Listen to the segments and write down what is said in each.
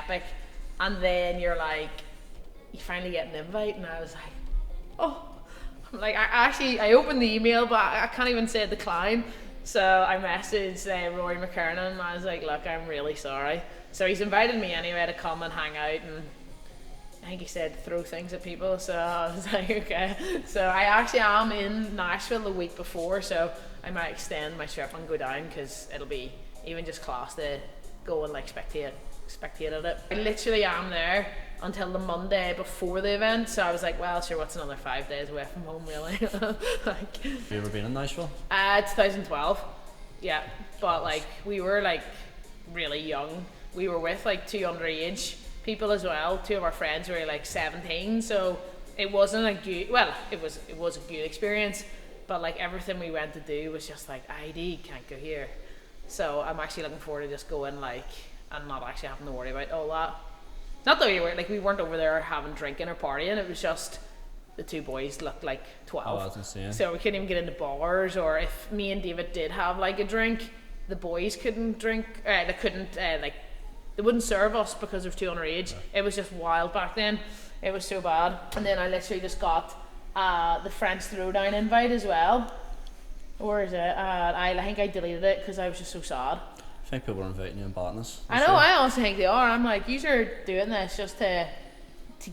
epic, and then you're like, you finally get an invite, and I was like, oh, like I opened the email, but I can't even say decline. So I messaged Rory McKernan, and I was like, look, I'm really sorry. So he's invited me anyway to come and hang out, and I think he said throw things at people, so I was like, okay. So I actually am in Nashville the week before, so I might extend my trip and go down, because it'll be even just class to go and like spectate at it. I literally am there until the Monday before the event, so I was like, well, sure, what's another 5 days away from home, really? Like, have you ever been in Nashville? 2012, yeah, but like we were like really young. We were with like 2 underage people as well. 2 of our friends were like 17, so it wasn't a good, well, it was a good experience, but like everything we went to do was just like, ID, can't go here. So I'm actually looking forward to just going like, and not actually having to worry about all that. Not that we weren't over there having drinking or partying, it was just the 2 boys looked like 12. Oh, that's insane. So we couldn't even get into bars, or if me and David did have like a drink, the boys couldn't drink, they couldn't, like, they wouldn't serve us because of 2 underage. It was just wild back then. It was so bad. And then I literally just got the French Throwdown invite as well. Where is it? I think I deleted it because I was just so sad. I think people are inviting you in botanists. I know, I honestly think they are. I'm like, you are doing this just to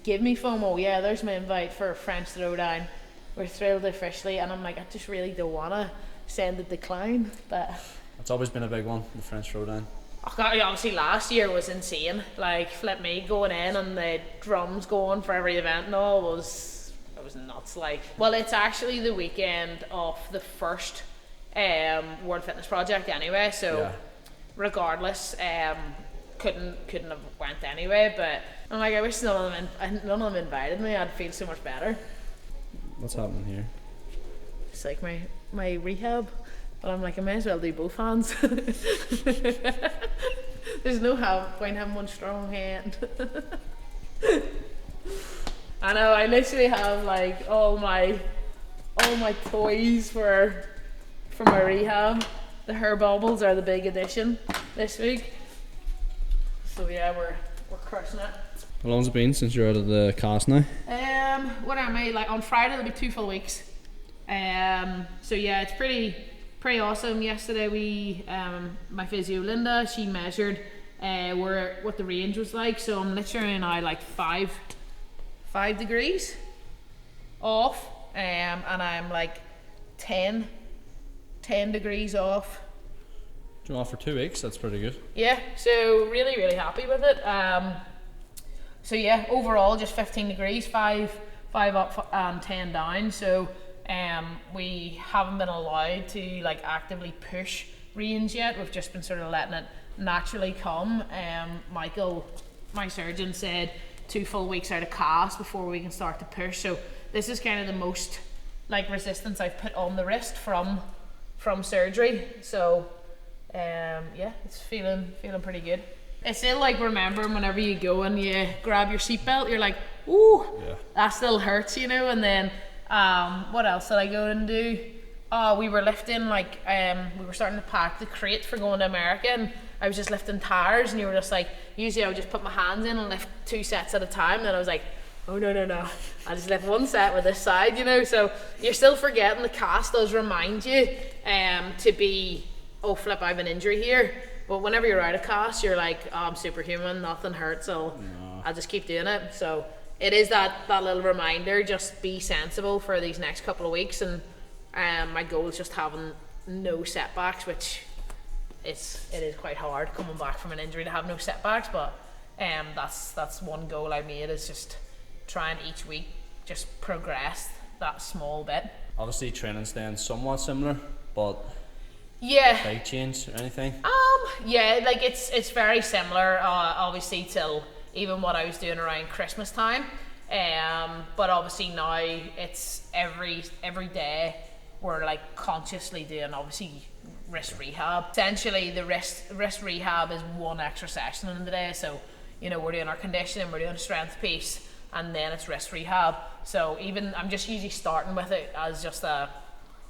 give me FOMO. Yeah, there's my invite for French Throwdown. We're thrilled officially, and I'm like, I just really don't want to send a decline. But it's always been a big one, the French Throwdown. Oh God, obviously last year was insane. Like, flip me, going in and the drums going for every event and all was nuts. Like, well, it's actually the weekend of the first World Fitness Project anyway, so yeah. Regardless, couldn't have went anyway. But I'm like, I wish none of them invited me. I'd feel so much better. What's happening here? It's like my rehab. But I'm like, I may as well do both hands. There's no point having one strong hand. I know, I literally have like all my toys for my rehab. The hair baubles are the big addition this week. So yeah, we're crushing it. How long's it been since you're out of the cast now? What am I, like on Friday it'll be 2 full weeks. So yeah, it's pretty awesome. Yesterday we my physio Linda, she measured what the range was like, so I'm literally now like 5 degrees off, and I'm like 10 degrees off. Well, for 2 weeks, that's pretty good. Yeah, so really happy with it. So yeah, overall just 15 degrees, 5 up and 10 down. So we haven't been allowed to like actively push range yet. We've just been sort of letting it naturally come. Michael, my surgeon, said 2 full weeks out of cast before we can start to push. So this is kind of the most like resistance I've put on the wrist from surgery. So yeah, it's feeling pretty good. It's still like remembering whenever you go and you grab your seatbelt, you're like, ooh, yeah, that still hurts, you know. And then what else did I go and do? We were lifting like we were starting to pack the crate for going to America, and I was just lifting tires, and you were just like, usually I would just put my hands in and lift 2 sets at a time, and then I was like, oh no, I just lift 1 set with this side, you know. So you're still forgetting the cast does remind you to be, oh flip, I have an injury here. But whenever you're out of cast, you're like, oh, I'm superhuman, nothing hurts, I'll just keep doing it. So it is that little reminder, just be sensible for these next couple of weeks. And my goal is just having no setbacks, which it is quite hard coming back from an injury to have no setbacks. But that's one goal I made, is just trying each week just progress that small bit. Obviously training's staying somewhat similar, but yeah, big change or anything? Yeah, like it's very similar, obviously, till even what I was doing around Christmas time. But obviously now it's every day we're like consciously doing obviously wrist rehab. Essentially the wrist rehab is 1 extra session in the day. So, you know, we're doing our conditioning, we're doing a strength piece, and then it's wrist rehab. So even I'm just usually starting with it as just a,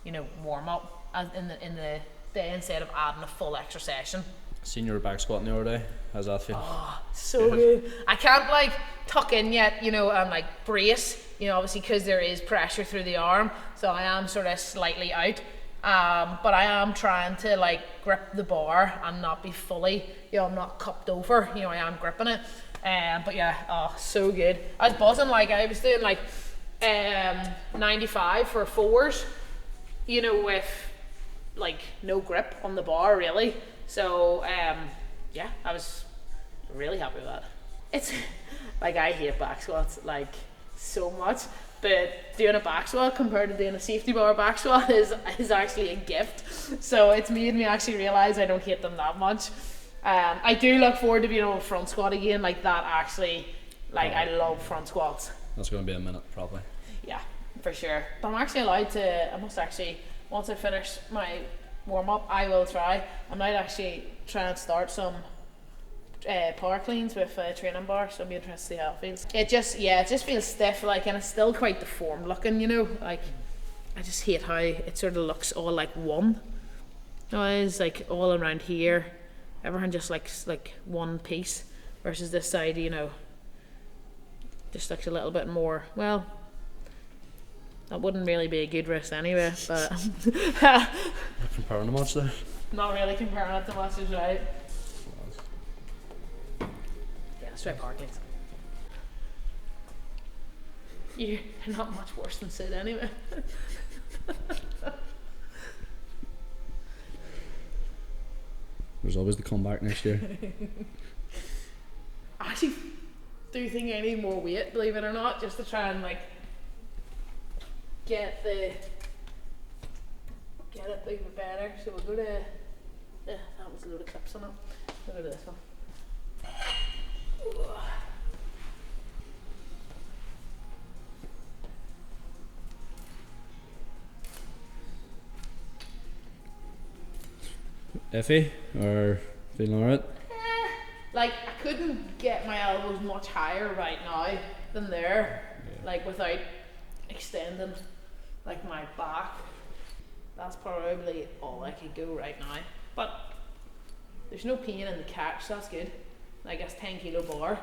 you know, warm up in the day instead of adding a full extra session. Seen your back squatting the other day. How's that feel? Oh, so good. I can't like tuck in yet, you know, and like brace, you know, obviously because there is pressure through the arm, so I am sort of slightly out. But I am trying to like grip the bar and not be fully, you know, I'm not cupped over, you know, I am gripping it. But yeah, oh, so good. I was buzzing, like I was doing like 95 for fours, you know, with like no grip on the bar really. So yeah, I was really happy with that. It's like I hate back squats like so much, but doing a back squat compared to doing a safety bar back squat is actually a gift. So it's made me actually realise I don't hate them that much. I do look forward to being able to front squat again, like that actually, like I love front squats. That's going to be a minute probably. Yeah, for sure. But I'm actually allowed to, I must actually, once I finish my warm up, I will try. I might actually try and start some power cleans with a training bar, so I'll be interested to see how it feels. It just feels stiff, like, and it's still quite deformed looking, you know, like I just hate how it sort of looks all like one. No, it is like all around here, everything just like one piece, versus this side, you know, just looks a little bit more, well, that wouldn't really be a good wrist anyway, but Not comparing much there. not really comparing it to much, is right. Yeah, straight power cleans. You're not much worse than Sid anyway. There's always the comeback next year. I actually do think I need more weight, believe it or not, just to try and like get it a bit better. So we'll go to that was a load of clips on it. We'll go to this one. Iffy or feeling alright? Like I couldn't get my elbows much higher right now than there, like without extending like my back. That's probably all I could go right now. But there's no pain in the catch, so that's good. I guess 10 kilo bar.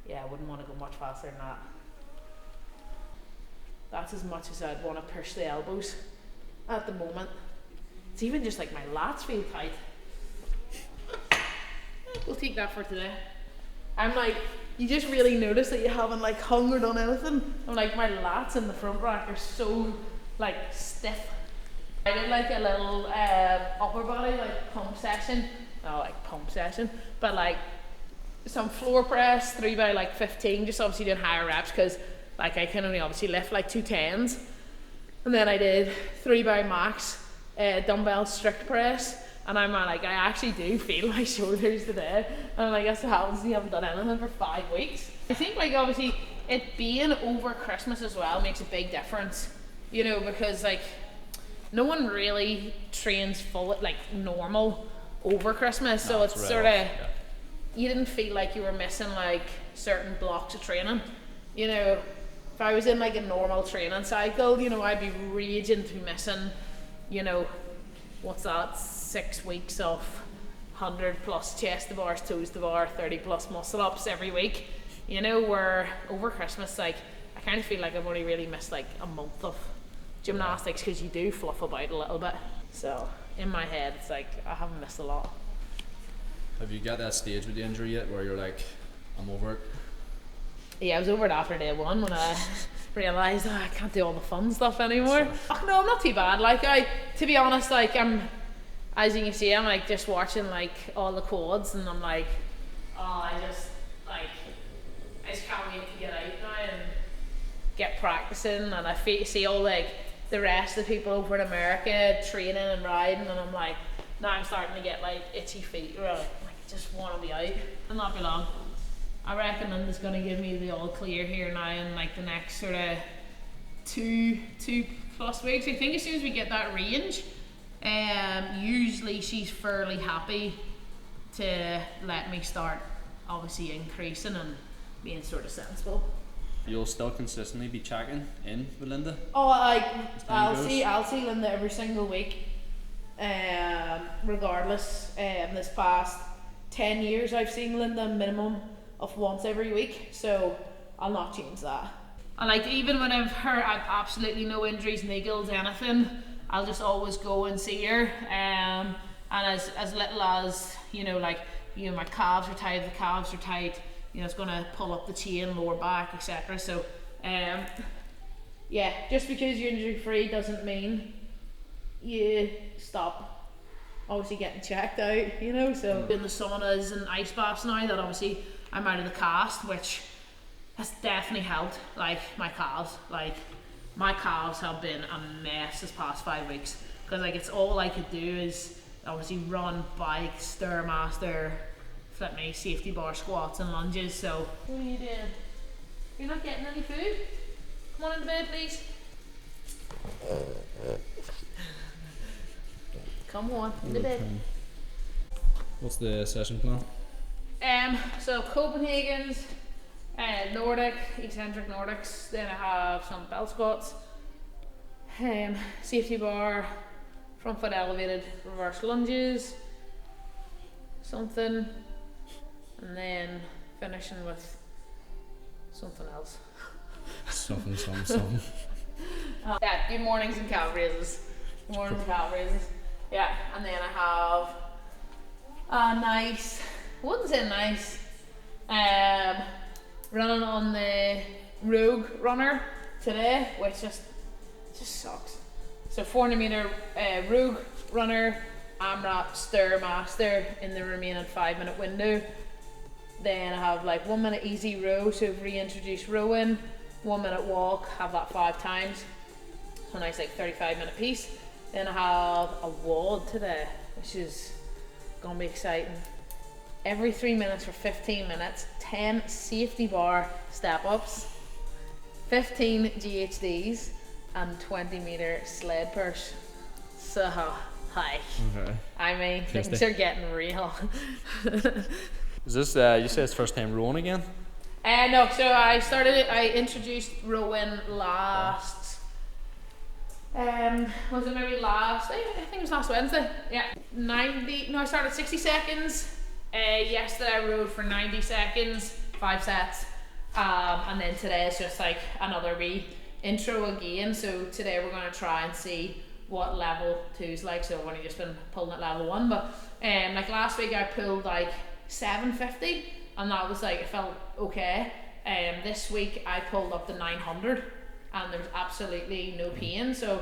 Yeah, I wouldn't want to go much faster than that. That's as much as I'd want to push the elbows at the moment. It's even just like my lats feel tight. We'll take that for today. I'm like, you just really notice that you haven't like hungered on anything. I'm like, my lats in the front rack are so like stiff. I did like a little upper body like pump session. Not like pump session, but like some floor press 3 by like 15, just obviously doing higher reps because like I can only obviously lift like 2 10s. And then I did 3 by max dumbbell strict press. And I'm like, I actually do feel my shoulders today. And I guess it happens you haven't done anything for 5 weeks. I think like obviously it being over Christmas as well makes a big difference, you know, because like no one really trains full like normal over Christmas. So it's sort of, you didn't feel like you were missing like certain blocks of training. You know, if I was in like a normal training cycle, you know, I'd be raging to missing, you know, what's that, 6 weeks of 100 plus chest to bars, toes to bar, 30 plus muscle ups every week, you know, where over Christmas, like, I kind of feel like I've only really missed like a month of gymnastics because you do fluff about a little bit. So in my head, it's like, I haven't missed a lot. Have you got that stage with the injury yet where you're like, I'm over it? Yeah, I was over it after day 1 when I realised I can't do all the fun stuff anymore. Oh, no, I'm not too bad. Like to be honest, like as you can see, I'm like just watching like all the quads and I'm like, oh, I just can't wait to get out now and get practicing. And I see all like the rest of the people over in America training and riding, and I'm like, now I'm starting to get like itchy feet. Where I just want to be out. It'll not be long. I reckon Linda's going to give me the all clear here now in like the next sort of two plus weeks. I think as soon as we get that range, usually she's fairly happy to let me start obviously increasing and being sort of sensible. You'll still consistently be checking in with Linda? Oh, like I'll see Linda every single week. Regardless, this past 10 years I've seen Linda a minimum of once every week, so I'll not change that. And like even when I've absolutely no injuries, niggles, anything, I'll just always go and see her. And as little as, my calves are tight, it's gonna pull up the chain, lower back, etc. So yeah, just because you're injury free doesn't mean you stop obviously getting checked out, so in the saunas and ice baths now that obviously I'm out of the cast, which has definitely helped. Like my calves have been a mess this past 5 weeks, because like it's all I could do is obviously run, bike, stairmaster, flip me, safety bar, squats and lunges. So what are you doing? You're not getting any food? Come on into bed, please. Come on, into bed. What's the session plan? So Copenhagen's, Nordic, eccentric Nordics. Then I have some belt squats, safety bar, front foot elevated reverse lunges, something, and then finishing with something else. Something. Yeah, do mornings and calf raises. Yeah, and then I have a nice, I wouldn't say nice, running on the Rogue runner today, which just sucks. So 400 meter Rogue runner, AMRAP Stairmaster in the remaining 5 minute window. Then I have like 1 minute easy row, so reintroduce rowing, 1 minute walk, have that 5 times. So nice like 35-minute piece. Then I have a WOD today, which is gonna be exciting. Every 3 minutes for 15 minutes, 10 safety bar step ups, 15 GHDs, and 20 meter sled push. So, hi. Okay. I mean, things are getting real. Is this, you say it's first time rowing again? No, so I introduced rowing last, was it maybe last, I think it was last Wednesday. Yeah, I started 60 seconds. Yesterday I rowed for 90 seconds, 5 sets. And then today is just like another wee intro again. So today we're going to try and see what level 2's like. So I've only just been pulling at level 1, but like last week I pulled like 750 and that was like, it felt okay. This week I pulled up to 900 and there's absolutely no pain. So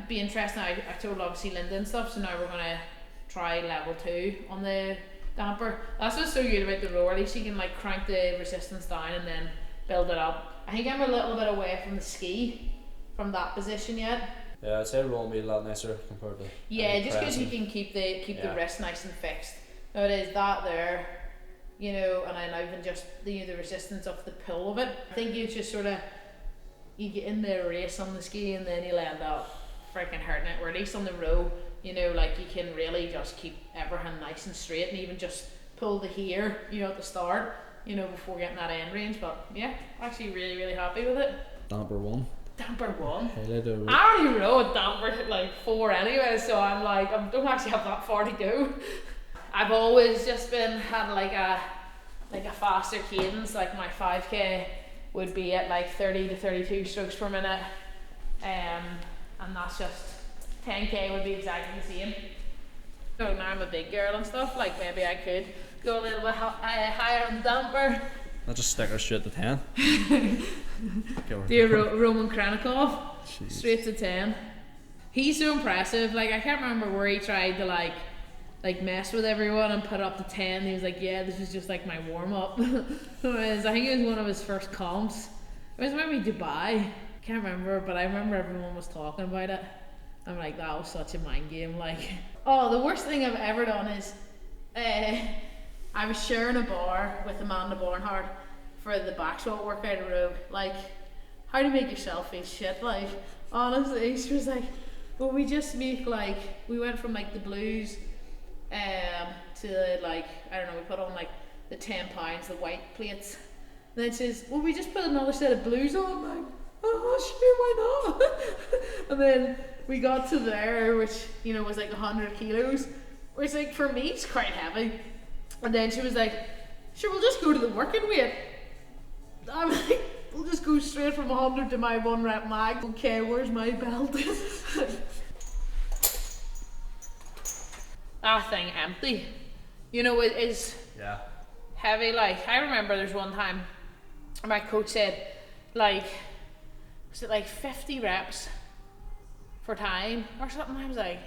be interesting. I told obviously Linda and stuff, so now we're going to try level 2 on the damper. That's what's so good about the rower, at least you can like crank the resistance down and then build it up. I think I'm a little bit away from the ski from that position yet. Yeah, I'd say rowing would be a lot nicer compared to just because you can keep the wrist nice and fixed. No, it is that there, and then even just the resistance of the pull of it. I think you just sort of, you get in the race on the ski and then you'll end up freaking hurting it, or at least on the row, like you can really just keep everything nice and straight and even just pull the here, at the start, before getting that end range. But yeah, actually really, really happy with it. Damper 1. I already rode damper like 4 anyway, so I'm like, I don't actually have that far to go. I've always just had like a faster cadence. Like my 5k would be at like 30 to 32 strokes per minute, and that's just 10k would be exactly the same. So now I'm a big girl and stuff, like maybe I could go a little bit higher on the damper. I'll just stick her straight to 10. Do Roman Kranikov, straight to 10. He's so impressive. Like I can't remember where he tried to like mess with everyone and put it up to 10. He was like, yeah, this is just like my warm up. I think it was one of his first comps. It was maybe Dubai. Can't remember, but I remember everyone was talking about it. I'm like, that was such a mind game. Like, oh, the worst thing I've ever done is, I was sharing a bar with Amanda Barnhart for the back squat workout at Rogue. Like, how to make yourself feel shit. Like, honestly, she was like, well, we just make like, we went from like the blues to like, I don't know, we put on like the 10 pounds, the white plates. And then she says, well, we just put another set of blues on. Like, oh, sure, why not? And then we got to there, which, you know, was like 100 kilos, which like for me it's quite heavy. And then she was like, sure, we'll just go to the working weight. I'm like, we'll just go straight from 100 to my 1 rep mag. Okay, where's my belt? That thing empty, you know, it is heavy. Like, I remember there's one time my coach said, like, was it like 50 reps for time or something? I was like,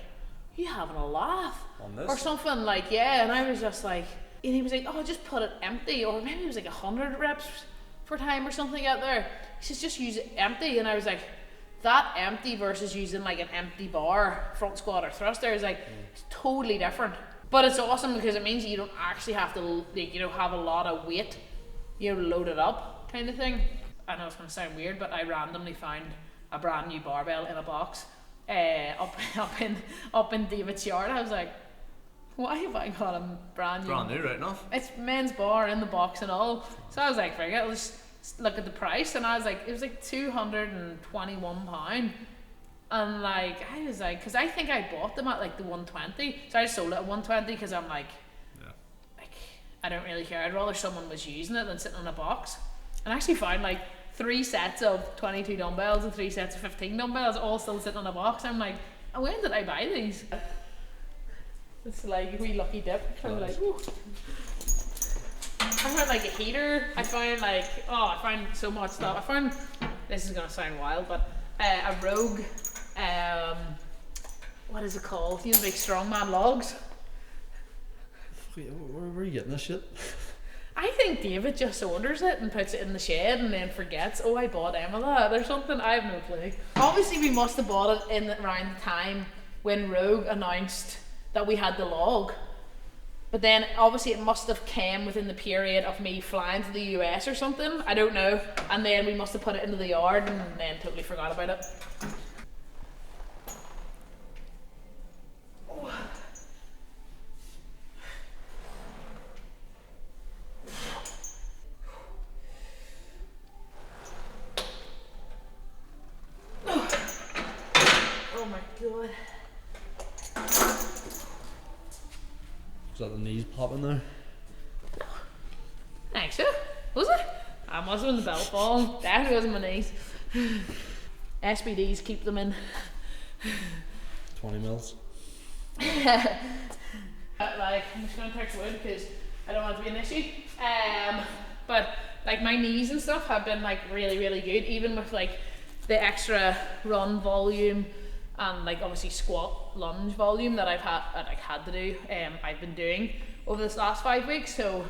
you having a laugh on this? Or something, like, yeah. And I was just like, and he was like, oh, just put it empty. Or maybe it was like 100 reps for time or something out there. He says, just use it empty. And I was like, that empty versus using like an empty bar front squat or thruster is like it's totally different. But it's awesome because it means you don't actually have to, like, you know, have a lot of weight, you know, load it up kind of thing. I know it's going to sound weird, but I randomly found a brand new barbell in a box up in David's yard. I was like, why have I got a brand new, right enough? It's men's bar in the box and all. So I was like, forget it, let's look at the price. And I was like, it was like £221. And like, I was like, because I think I bought them at like the 120, so I sold it at 120 because I'm like, like, I don't really care. I'd rather someone was using it than sitting in a box. And I actually found like 3 sets of 22 dumbbells and 3 sets of 15 dumbbells all still sitting in a box. I'm like, when did I buy these? It's like a wee lucky dip. I was like, ooh. I found like a heater. I found like, I found so much stuff. I found, this is gonna sound wild, but a Rogue, what is it called? These big strongman logs. Where are you getting this shit? I think David just orders it and puts it in the shed and then forgets, oh, I bought Emma that or something. I have no clue. Obviously we must have bought it in around the time when Rogue announced that we had the log. But then obviously it must have came within the period of me flying to the US or something. I don't know. And then we must have put it into the yard and then totally forgot about it. Oh my god. Is that the knees popping there? I think so. Was it? I must have been the belt ball. Definitely wasn't my knees. SBDs keep them in. 20 mils. Like, I'm just gonna touch wood because I don't want it to be an issue. But like my knees and stuff have been like really, really good, even with like the extra run volume and like obviously squat lunge volume that I've had to do. I've been doing over this last 5 weeks. So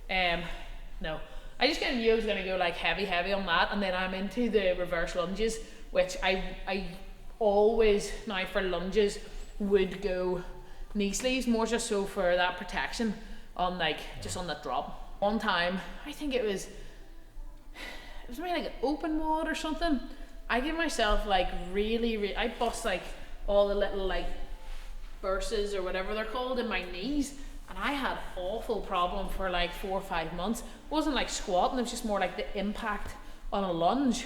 no, I just kind of knew I was gonna go like heavy on that, and then I'm into the reverse lunges, which I always now for lunges would go knee sleeves, more just so for that protection on like just on the drop. One time, I think it was maybe like an open WOD or something. I give myself like really, I bust like all the little like bursts or whatever they're called in my knees, and I had awful problem for like 4 or 5 months. It wasn't like squatting, it was just more like the impact on a lunge.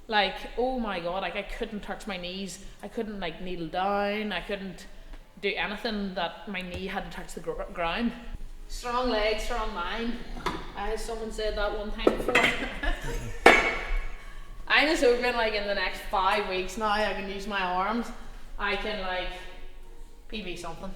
Like, oh my god, like I couldn't touch my knees, I couldn't like kneel down, I couldn't do anything that my knee had to touch the ground. Strong legs, strong mind. Someone said that one time before. I'm just hoping like in the next 5 weeks now I can use my arms. I can like PB something.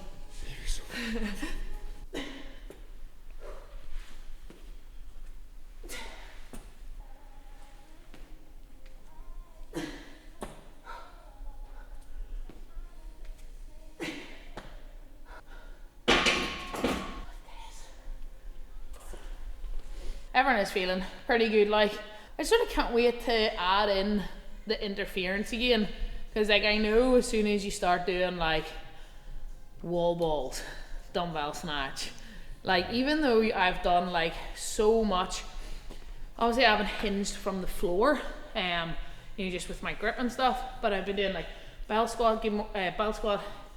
Everyone is feeling pretty good. Like, I sort of can't wait to add in the interference again, because like I know as soon as you start doing like wall balls, dumbbell snatch, like even though I've done like so much, obviously I haven't hinged from the floor, you know, just with my grip and stuff, but I've been doing like bell squat,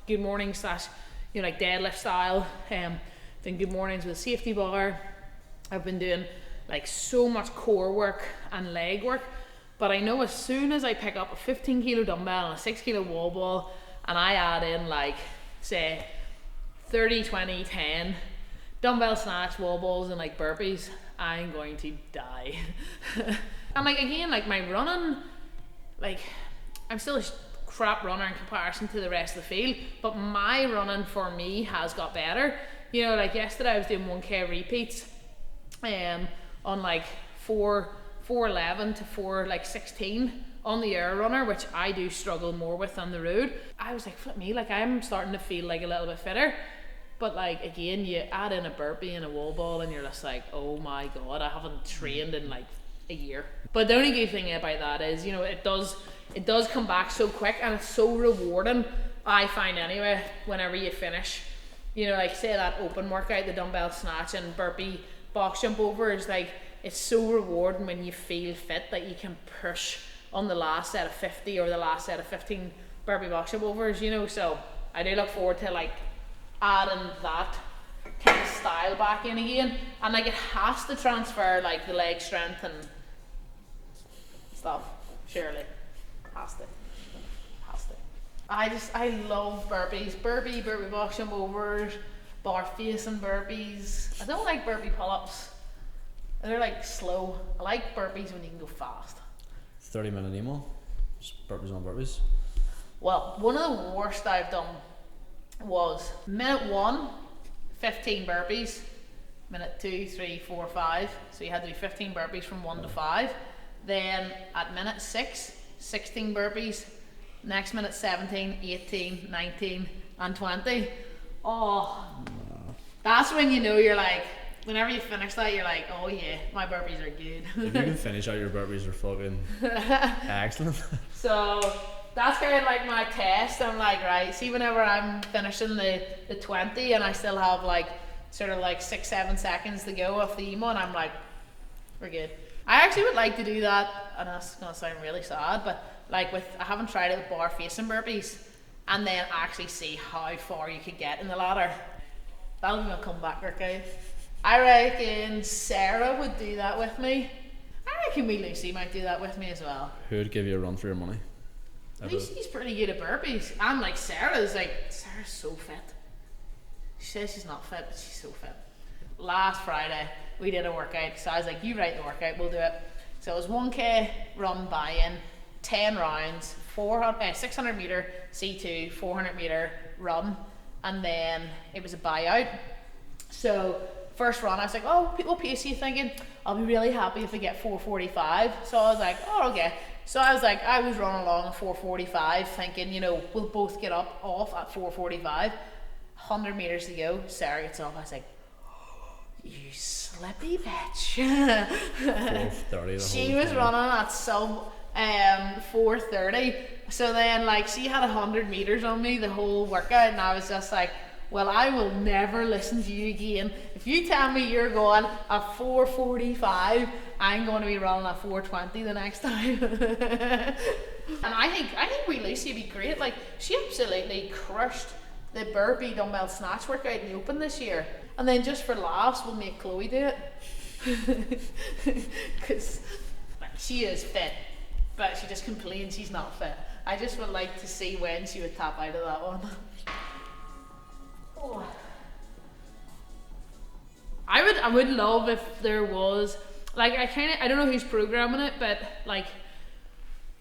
good morning slash, you know, like deadlift style, then good mornings with a safety bar. I've been doing like so much core work and leg work, But I know as soon as I pick up a 15 kilo dumbbell and a 6 kilo wall ball, and I add in like, say, 30, 20, 10 dumbbell snatch, wall balls, and like burpees, I'm going to die. And like again, like my running, like I'm still a crap runner in comparison to the rest of the field, but my running for me has got better. You know, like yesterday I was doing 1k repeats on like 411 to 416 on the air runner, which I do struggle more with on the road. I was like, flip me, like I'm starting to feel like a little bit fitter. But like again, you add in a burpee and a wall ball and you're just like, oh my god, I haven't trained in like a year. But the only good thing about that is, you know, it does come back so quick, and it's so rewarding, I find anyway, whenever you finish. You know, like say that open workout, the dumbbell snatch and burpee box jump over is like, it's so rewarding when you feel fit that you can push on the last set of 50 or the last set of 15 burpee box jump overs, you know. So I do look forward to like adding that kind of style back in again, and like it has to transfer like the leg strength and stuff, surely. Has to. I love burpees. Burpee box jump overs, bar facing burpees. I don't like burpee pull-ups. They're like slow. I like burpees when you can go fast. 30-minute emo, just burpees on burpees. Well, one of the worst I've done was minute 1, 15 burpees. Minute 2, 3, 4, 5. So you had to do 15 burpees from 1 to 5. Then at minute 6, 16 burpees. Next minute 17, 18, 19 and 20. Oh, that's when you know you're like, whenever you finish that, you're like, oh yeah, my burpees are good. If you can finish out your burpees, are fucking excellent. So that's kind of like my test. I'm like, right, see, whenever I'm finishing the 20 and I still have like sort of like 6-7 seconds to go off the emo, and I'm like, we're good. I actually would like to do that, and that's gonna sound really sad, but like I haven't tried it with bar facing burpees, and then actually see how far you could get in the ladder. That'll be my comeback workout. I reckon Sarah would do that with me. I reckon wee Lucy might do that with me as well. Who would give you a run for your money? Lucy's pretty good at burpees. And like Sarah's so fit. She says she's not fit, but she's so fit. Last Friday we did a workout, so I was like, you write the workout, we'll do it. So it was 1k run buy-in, 10 rounds, 600 meter C2, 400 meter run, and then it was a buyout. So first run I was like, oh, what pace are you thinking? I'll be really happy if I get 4:45. So I was like, oh, okay. So I was running along at 4:45 thinking, you know, we'll both get off at 4:45. 100 meters to go, Sarah gets off. I was like, you slippy bitch. 4:30. She was running at sub 4:30. So then like she had 100 meters on me the whole workout, and I was just like, well, I will never listen to you again. If you tell me you're going at 4:45, I'm going to be running at 4:20 the next time. And I think wee Lucy would be great. Like, she absolutely crushed the burpee dumbbell snatch workout in the open this year. And then just for laughs, we'll make Chloe do it. Because she is fit, but she just complains she's not fit. I just would like to see when she would tap out of that one. Oh. I would love if there was, like, I don't know who's programming it, but like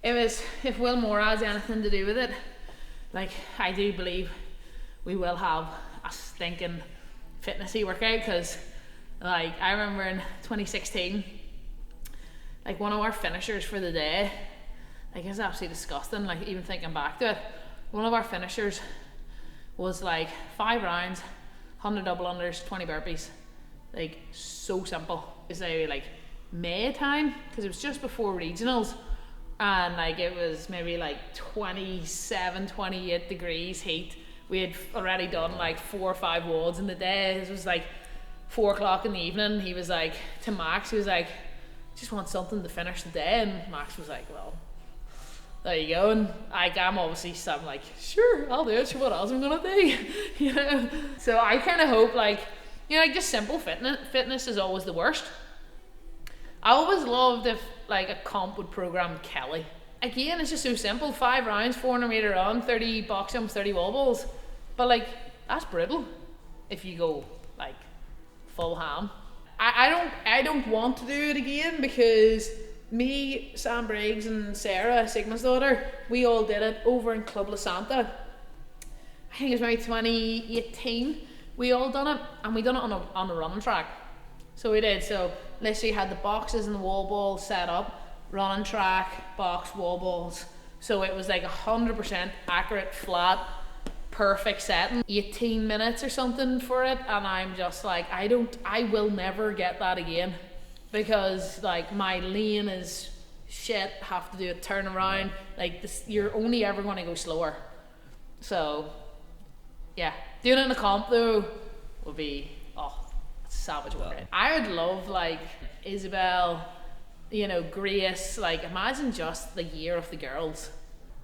if Will Moore has anything to do with it, like, I do believe we will have a stinking fitnessy workout, because like I remember in 2016, like one of our finishers for the day, like, it's absolutely disgusting, like even thinking back to it, one of our finishers was like 5 rounds, 100 double unders, 20 burpees. Like, so simple. It's like May time, because it was just before regionals, and like it was maybe like 27, 28 degrees heat. We had already done like 4 or 5 WODs in the day. It was like 4 o'clock in the evening. He was like, to Max, he was like, just want something to finish the day, and Max was like, well, there you go. And I'm obviously some like, sure, I'll do it. Sure, what else am I gonna do? You know. So I kind of hope, like, you know, like just simple fitness is always the worst. I always loved if like a comp would program Kelly. Again, it's just so simple. 5 rounds, 400 meter run, 30 box jumps, 30 wall balls. But like, that's brutal if you go like full ham. I don't want to do it again because me, Sam Briggs and Sarah, Sigma's daughter, we all did it over in Club La Santa. I think it was maybe 2018. We all done it, and we done it on a running track. So we did. So literally had the boxes and the wall balls set up, running track, box, wall balls. So it was like 100% accurate, flat, perfect setting. 18 minutes or something for it, and I'm just like, I will never get that again, because like my lane is shit. Have to do a turnaround. Like this, you're only ever going to go slower. So yeah, doing it in a comp though would be savage work. I would love like Isabel, you know, Grace. Like imagine just the year of the girls,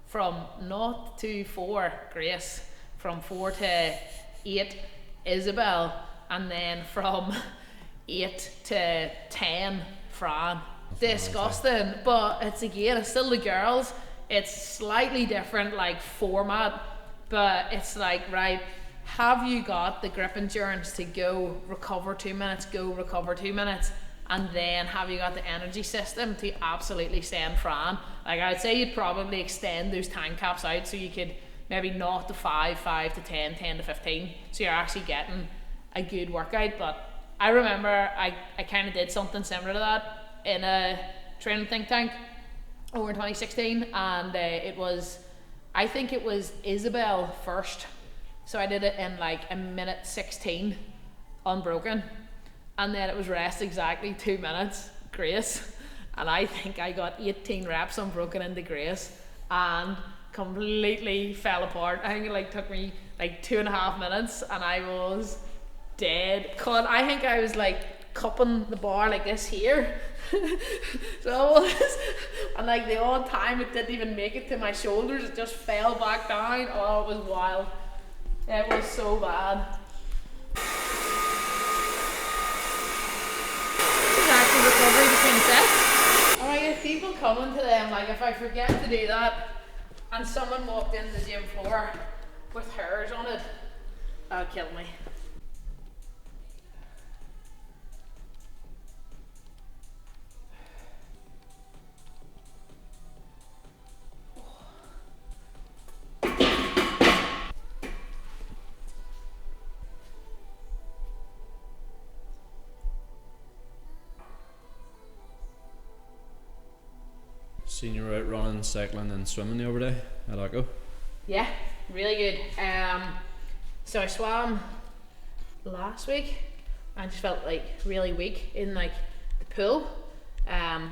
from 0 to 4 Grace, from 4 to 8 Isabel, and then from 8 to 10 Fran. Disgusting, but it's still the girls. It's slightly different like format, but it's like, right, have you got the grip endurance to go recover 2 minutes, go recover 2 minutes, and then have you got the energy system to absolutely send Fran? Like I'd say you'd probably extend those time caps out so you could maybe 0 to 5, 5 to 10, 10 to 15, so you're actually getting a good workout. But I remember I kind of did something similar to that in a training think tank over in 2016, and I think it was Isabel first, so I did it in like a minute 16 unbroken, and then it was rest exactly 2 minutes Grace, and I think I got 18 reps unbroken into Grace and completely fell apart. I think it like took me like 2.5 minutes and I was dead. I think I was like cupping the bar like this here. So I was, and like the odd time it didn't even make it to my shoulders, it just fell back down. Oh, it was wild. It was so bad. This is actually recovery between sets. Alright, if people coming to them, like if I forget to do that and someone walked in the gym floor with hairs on it, that'll kill me. Seen you out running, cycling and swimming the other day. How'd that go? Yeah, really good. So I swam last week. I just felt like really weak in like the pool.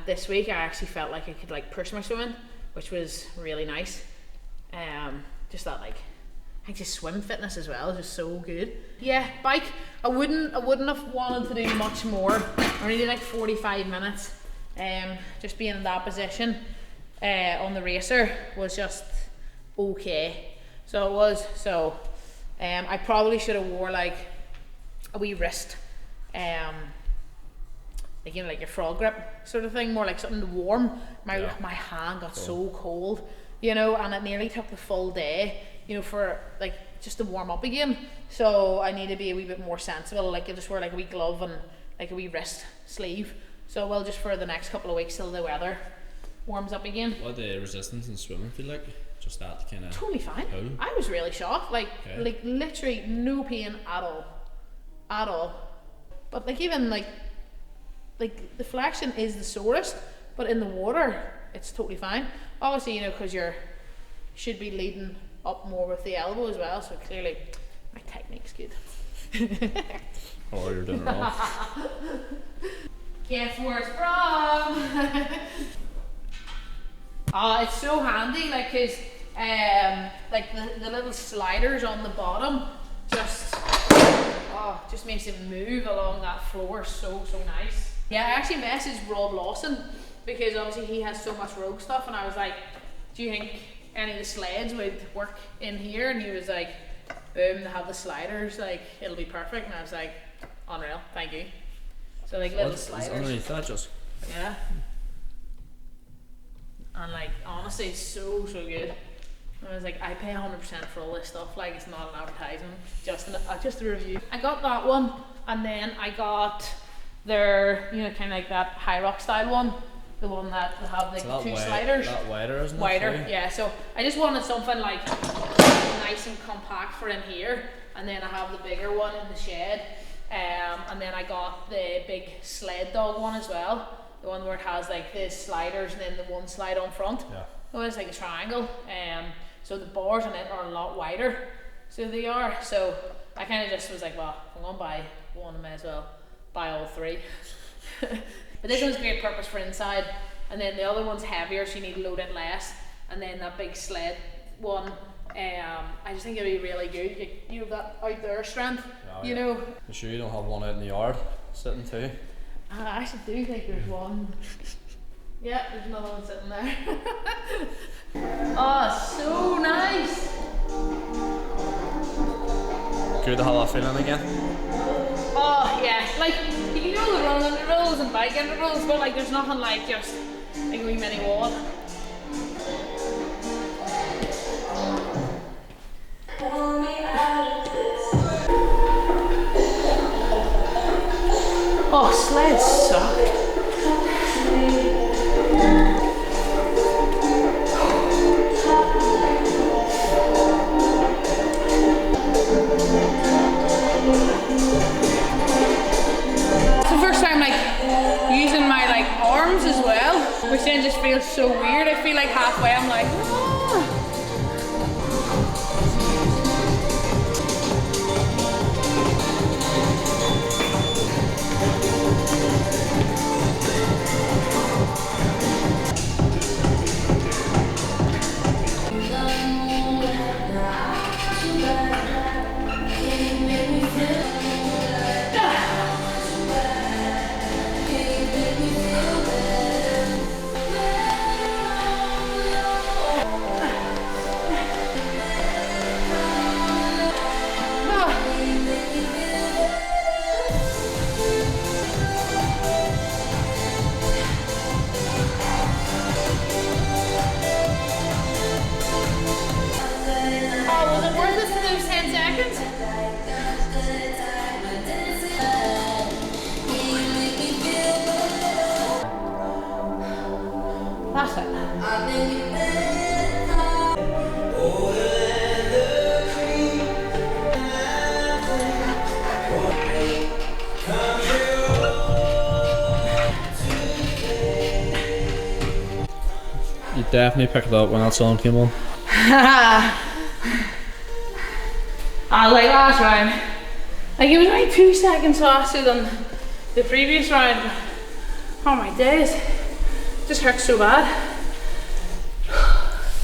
This week I actually felt like I could like push my swimming, which was really nice. Just that like, I think just swim fitness as well is just so good. Yeah, bike. I wouldn't have wanted to do much more. I only did like 45 minutes. Just being in that position on the racer was just okay. So it was. So I probably should have wore like a wee wrist, like, you know, like your frog grip sort of thing, more like something to warm. My hand got so cold, you know, and it nearly took the full day, you know, for like just to warm up again. So I need to be a wee bit more sensible. Like I just wear like a wee glove and like a wee wrist sleeve. So we'll just for the next couple of weeks till the weather warms up again. What the resistance in swimming feel like? Just that kind of totally fine. pull? I was really shocked. Like literally no pain at all. But like even like the flexion is the sorest, but in the water it's totally fine. Obviously, you know, because you should be leading up more with the elbow as well. So clearly my technique's good. Oh, you're doing it wrong. Guess where it's from? It's so handy, like, cause like the little sliders on the bottom just makes it move along that floor so nice. Yeah, I actually messaged Rob Lawson because obviously he has so much rogue stuff, and I was like, do you think any of the sleds would work in here? And he was like, boom, they have the sliders, like it'll be perfect. And I was like, unreal, thank you. So like little sliders. Underneath that, just Yeah. And like honestly, it's so good. I was like, I pay 100% for all this stuff. Like it's not an advertisement, just a review. I got that one, and then I got their, you know, kind of like that high rock style one, the one that will have the two sliders. That wider, isn't it? Wider, yeah. So I just wanted something like nice and compact for in here, and then I have the bigger one in the shed, and then I got the big sled dog one as well. The one where it has like the sliders and then the one slide on front. Yeah. So it's like a triangle. So the bars on it are a lot wider. So they are. So I kind of just was like, well, if I'm going to buy one, I may as well buy all three. But this one's great purpose for inside. And then the other one's heavier, so you need to load it less. And then that big sled one, I just think it'd be really good. You have that outdoor strength, you know. You sure you don't have one out in the yard sitting too? I actually do think there's one. Yeah, there's another one sitting there. Oh, so nice. Good to have that feeling again. Oh yeah, like you can do the run intervals and bike intervals, but like there's nothing like just like a wee mini wall. Oh, sleds suck. It's the first time like using my like arms as well, which then just feels so weird. I feel like halfway I'm like, ah. That's it. You definitely picked it up when that song came on. I was like last round. Like it was only 2 seconds faster than the previous round. Oh my days. It just hurts so bad.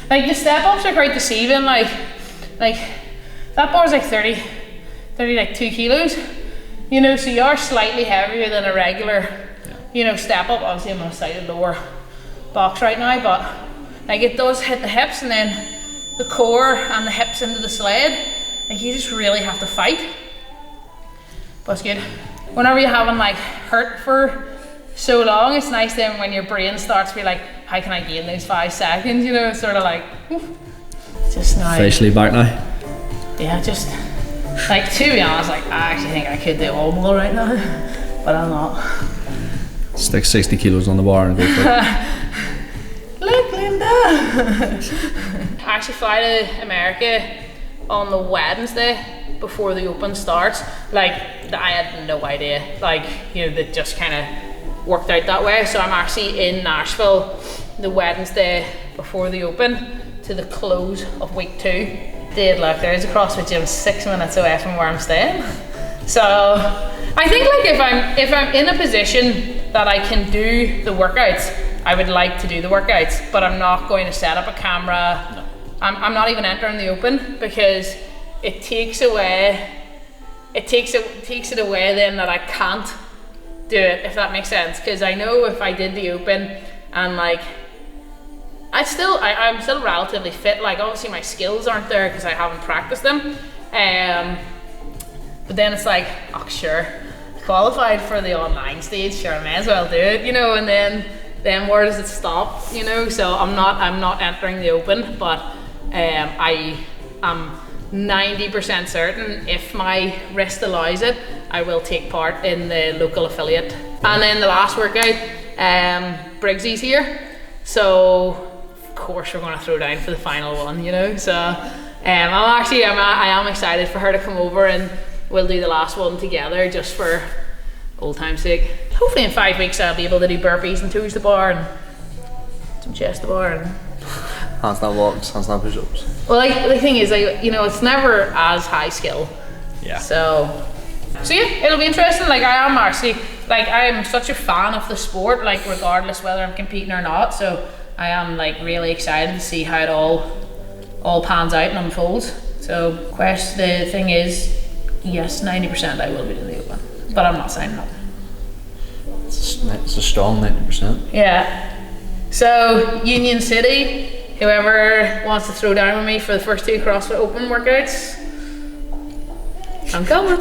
Like the step ups are quite deceiving, like that bar's like 32 kilos, you know, so you are slightly heavier than a regular, you know, step up. Obviously I'm on a slightly lower box right now, but like it does hit the hips and then the core and the hips into the sled. Like you just really have to fight, but it's good. Whenever you're having like hurt for so long, it's nice then when your brain starts to be like, how can I gain those 5 seconds, you know? It's sort of like, just now. Officially back now. Yeah, just like to be honest, like I actually think I could do all more right now, but I'm not. Stick 60 kilos on the bar and go for it. Look, Linda. I actually fly to America on the Wednesday before the Open starts. Like I had no idea, like, you know, that just kind of worked out that way. So I'm actually in Nashville the Wednesday before the Open to the close of week 2. Dead luck, there's a CrossFit gym 6 minutes away from where I'm staying. So I think like if I'm in a position that I can do the workouts, I would like to do the workouts, but I'm not going to set up a camera. No. I'm not even entering the Open because it takes it away then that I can't do it, if that makes sense. Because I know if I did the Open and like I'm still relatively fit, like obviously my skills aren't there because I haven't practiced them, but then it's like, oh sure, qualified for the online stage, sure, I may as well do it, you know, and then where does it stop, you know? So I'm not entering the open, but I am 90% certain if my wrist allows it, I will take part in the local affiliate. And then the last workout, Briggsy's here, so of course we're going to throw down for the final one, you know. So I am excited for her to come over, and we'll do the last one together just for old time's sake. Hopefully in 5 weeks I'll be able to do burpees and toes to bar and some chest to bar and handstand walks, handstand push-ups. well, like the thing is, like, you know, it's never as high skill. Yeah. So yeah, it'll be interesting. Like I am such a fan of the sport, like regardless whether I'm competing or not. So I am like really excited to see how it all pans out and unfolds. So the thing is, yes, 90% I will be doing the open, but I'm not signing up. It's a strong 90%. Yeah. So Union City, whoever wants to throw down with me for the first 2 CrossFit Open workouts, I'm coming.